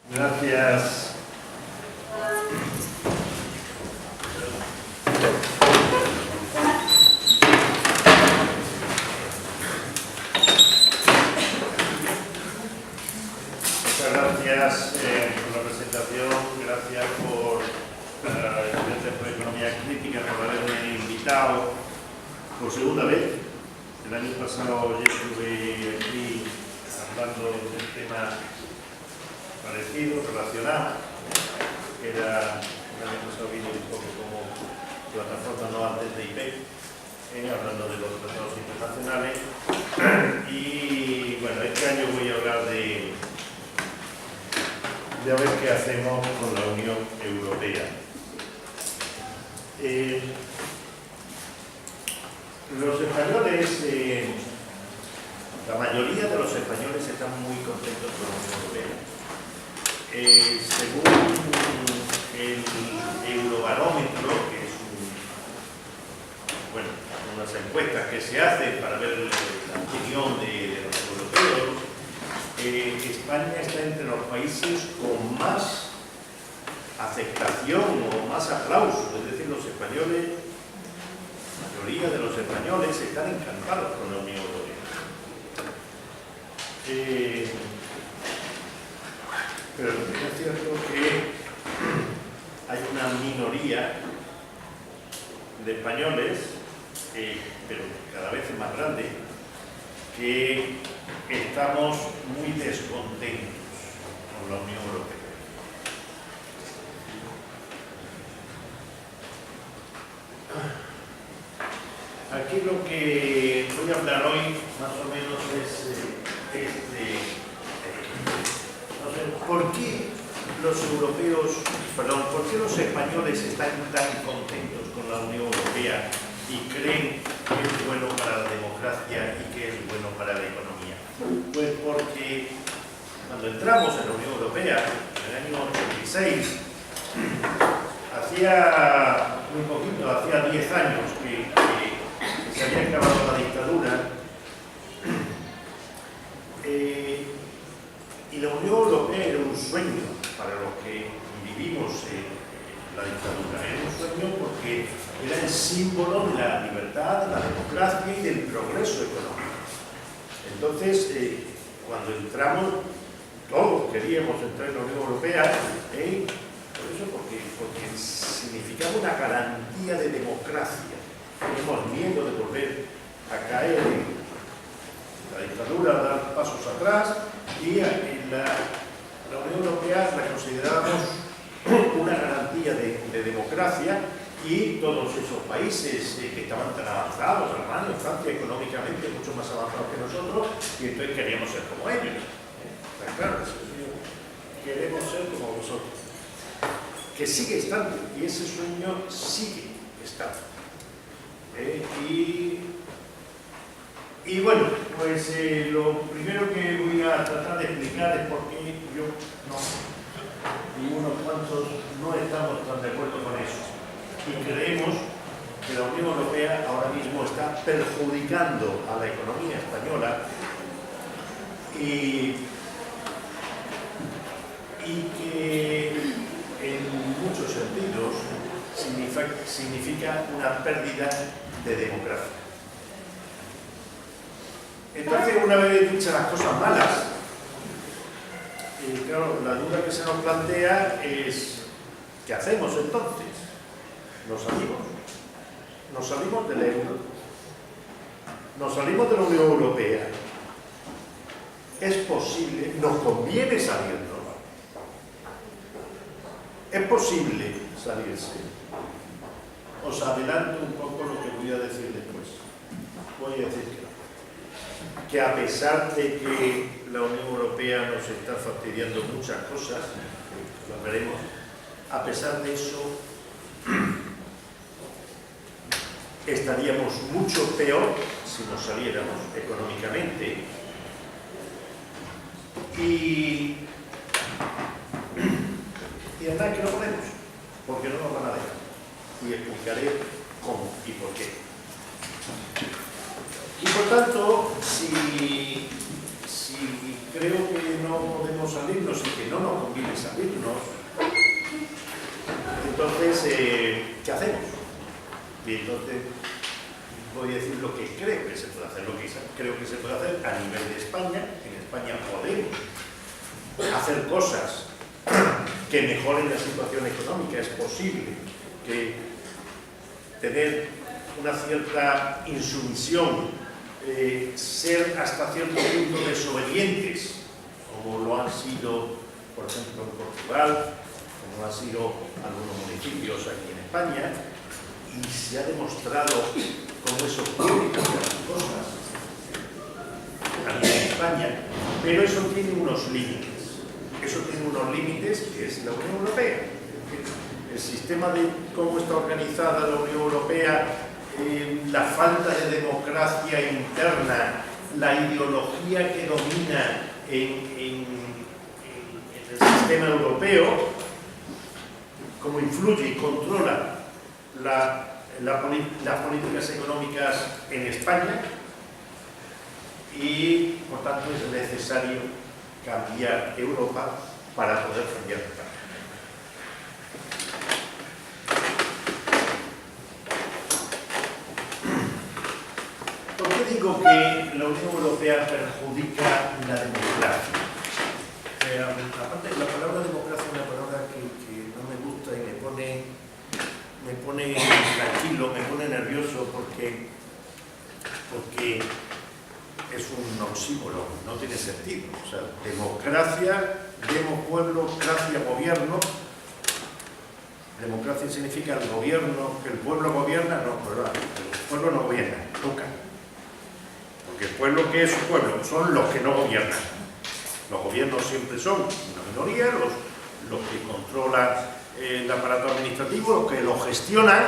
Gracias. Muchas gracias por la presentación, gracias por el Centro de Economía Crítica por haberme invitado por segunda vez. El año pasado yo estuve aquí hablando de un tema parecido, relacionado, que era, el año pasado vino un poco como plataforma no antes de IP, hablando de los tratados internacionales. Y bueno, este año voy a hablar de a ver qué hacemos con la Unión Europea. Los españoles, la mayoría de los españoles están muy contentos con la Unión Europea. Según el Eurobarómetro, que es unas encuestas que se hacen para ver la opinión de los europeos, España está entre los países con más aceptación o más aplauso. Es decir, los españoles, la mayoría de los españoles están encantados con la Unión Europea. Pero es cierto que hay una minoría de españoles, pero cada vez es más grande, que estamos muy descontentos con la Unión Europea. Aquí lo que voy a hablar hoy, más o menos, es ¿por qué los europeos, por qué los españoles están tan contentos con la Unión Europea y creen que es bueno para la democracia y que es bueno para la economía? Pues porque cuando entramos en la Unión Europea, en el año 86, hacía muy poquito, hacía 10 años que se había acabado la dictadura, y la Unión Europea era un sueño para los que vivimos la dictadura. Era un sueño porque era el símbolo de la libertad, de la democracia y del progreso económico. Entonces, cuando entramos, todos queríamos entrar en la Unión Europea, por eso, porque significaba una garantía de democracia. Teníamos miedo de volver a caer en la dictadura, a dar pasos atrás, y en la Unión Europea la considerábamos una garantía de democracia, y todos esos países que estaban tan avanzados, Alemania, Francia, económicamente mucho más avanzados que nosotros, y entonces queríamos ser como ellos. Está claro, queremos ser como vosotros. Que sigue estando, y ese sueño sigue estando. Y bueno, pues lo primero que voy a tratar de explicar es por qué yo y unos cuantos no estamos tan de acuerdo con eso. Y creemos que la Unión Europea ahora mismo está perjudicando a la economía española y que en muchos sentidos significa una pérdida de democracia. Entonces, una vez dichas las cosas malas, claro, la duda que se nos plantea es ¿qué hacemos entonces? ¿Nos salimos? ¿Nos salimos del euro? ¿Nos salimos de la Unión Europea? ¿Es posible? ¿Nos conviene salirnos? ¿Es posible salirse? Os adelanto un poco lo que voy a decir después. Voy a decir que a pesar de que la Unión Europea nos está fastidiando muchas cosas, lo veremos, a pesar de eso, estaríamos mucho peor si nos saliéramos económicamente. Y además que no podemos, porque no nos van a dejar. Y explicaré cómo y por qué. Y por tanto, si creo que no podemos salirnos y que no nos conviene salirnos, entonces, ¿qué hacemos? Y entonces voy a decir lo que creo que se puede hacer, lo que creo que se puede hacer a nivel de España. En España podemos hacer cosas que mejoren la situación económica. Es posible que tener una cierta insumisión, ser hasta cierto punto desobedientes, como lo han sido, por ejemplo, en Portugal, como han sido algunos municipios aquí en España, y se ha demostrado cómo eso puede cambiar las cosas a nivel de España, pero eso tiene unos límites. Eso tiene unos límites que es la Unión Europea. El sistema de cómo está organizada la Unión Europea, la falta de democracia interna, la ideología que domina en el sistema europeo, cómo influye y controla las políticas económicas en España, y por tanto es necesario cambiar Europa para poder cambiar España. ¿Por qué digo que la Unión Europea perjudica la democracia? Aparte, la palabra democracia es una palabra que no me gusta y me pone tranquilo, me pone nervioso, porque es un oxímoron, no tiene sentido. O sea, democracia, demo pueblo, gracia gobierno. Democracia significa el gobierno, que el pueblo gobierna, no, ¿verdad? El pueblo no gobierna, nunca. Porque el pueblo, ¿qué es su pueblo? Son los que no gobiernan. Los gobiernos siempre son una minoría, los que controlan el aparato administrativo, los que lo gestionan,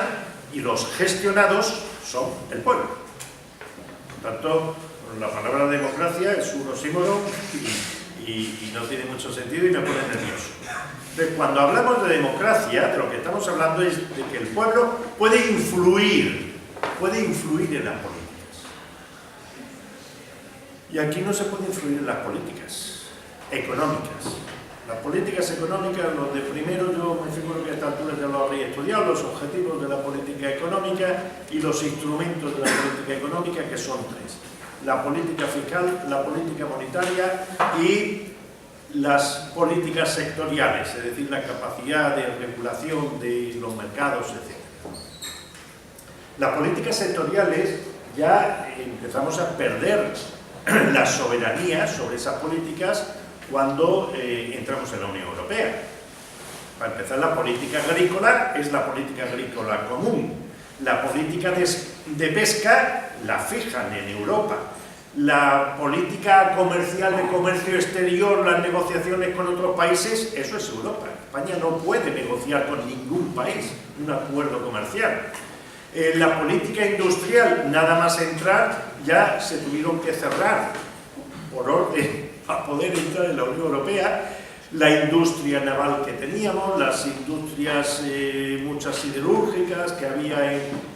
y los gestionados son el pueblo. Por tanto, la palabra democracia es un oxímoron y no tiene mucho sentido y me pone nervioso. Entonces, cuando hablamos de democracia, de lo que estamos hablando es de que el pueblo puede influir en las políticas. Y aquí no se puede influir en las políticas económicas. Las políticas económicas, los de primero, yo me figuro que a esta altura ya lo habría estudiado, los objetivos de la política económica y los instrumentos de la política económica, que son tres: la política fiscal, la política monetaria y las políticas sectoriales, es decir, la capacidad de regulación de los mercados, etc. Las políticas sectoriales ya empezamos a perder la soberanía sobre esas políticas cuando entramos en la Unión Europea. Para empezar, la política agrícola es la política agrícola común. La política de pesca la fijan en Europa. La política comercial de comercio exterior, las negociaciones con otros países, eso es Europa. España no puede negociar con ningún país un acuerdo comercial. La política industrial, nada más entrar, ya se tuvieron que cerrar por orden para poder entrar en la Unión Europea. La industria naval que teníamos, las industrias, muchas siderúrgicas que había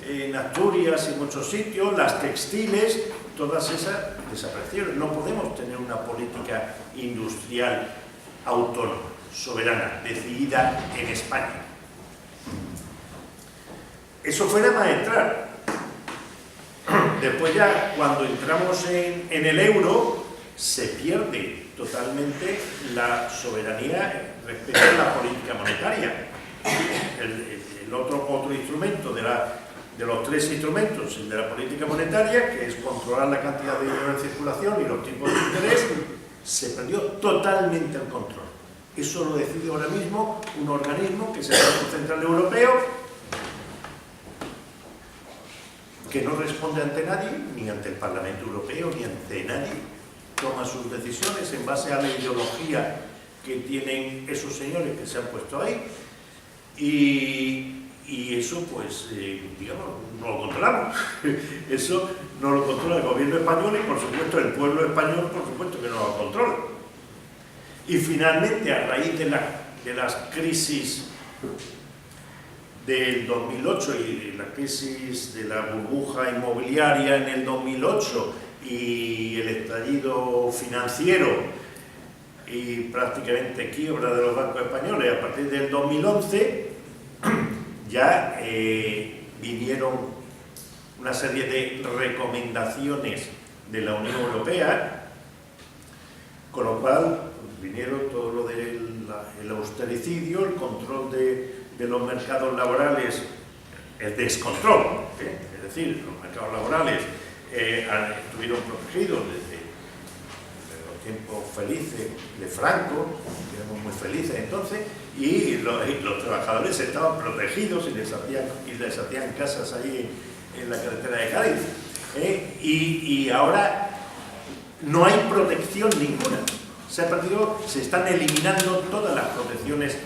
en Asturias y muchos sitios, las textiles, todas esas desaparecieron. No podemos tener una política industrial autónoma, soberana, decidida en España. Eso fue nada más entrar. Después ya, cuando entramos en el euro, se pierde totalmente la soberanía respecto a la política monetaria. El otro instrumento de los tres instrumentos, el de la política monetaria, que es controlar la cantidad de dinero en circulación y los tipos de interés, se perdió totalmente el control. Eso lo decide ahora mismo un organismo que es el Banco Central Europeo, que no responde ante nadie, ni ante el Parlamento Europeo, ni ante nadie. Toma sus decisiones en base a la ideología que tienen esos señores que se han puesto ahí, y eso, pues, digamos, no lo controlamos. Eso no lo controla el gobierno español y, por supuesto, el pueblo español, por supuesto, que no lo controla. Y finalmente, a raíz de las crisis del 2008 y la crisis de la burbuja inmobiliaria en el 2008 y el estallido financiero y prácticamente quiebra de los bancos españoles. A partir del 2011 ya vinieron una serie de recomendaciones de la Unión Europea, con lo cual vinieron todo lo del austericidio, el control de los mercados laborales, el descontrol, es decir, los mercados laborales estuvieron protegidos desde los tiempos felices de Franco, éramos muy felices entonces, y los trabajadores estaban protegidos y les hacían casas ahí en la carretera de Cádiz. Y ahora no hay protección ninguna. Se están eliminando todas las protecciones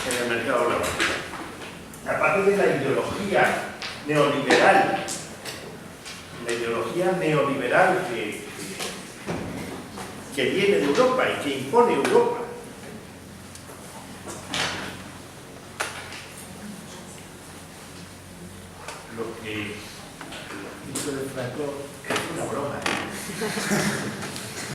en el mercado laboral. Aparte de la ideología neoliberal, que viene de Europa y que impone Europa. Lo que hizo de Franco es una broma.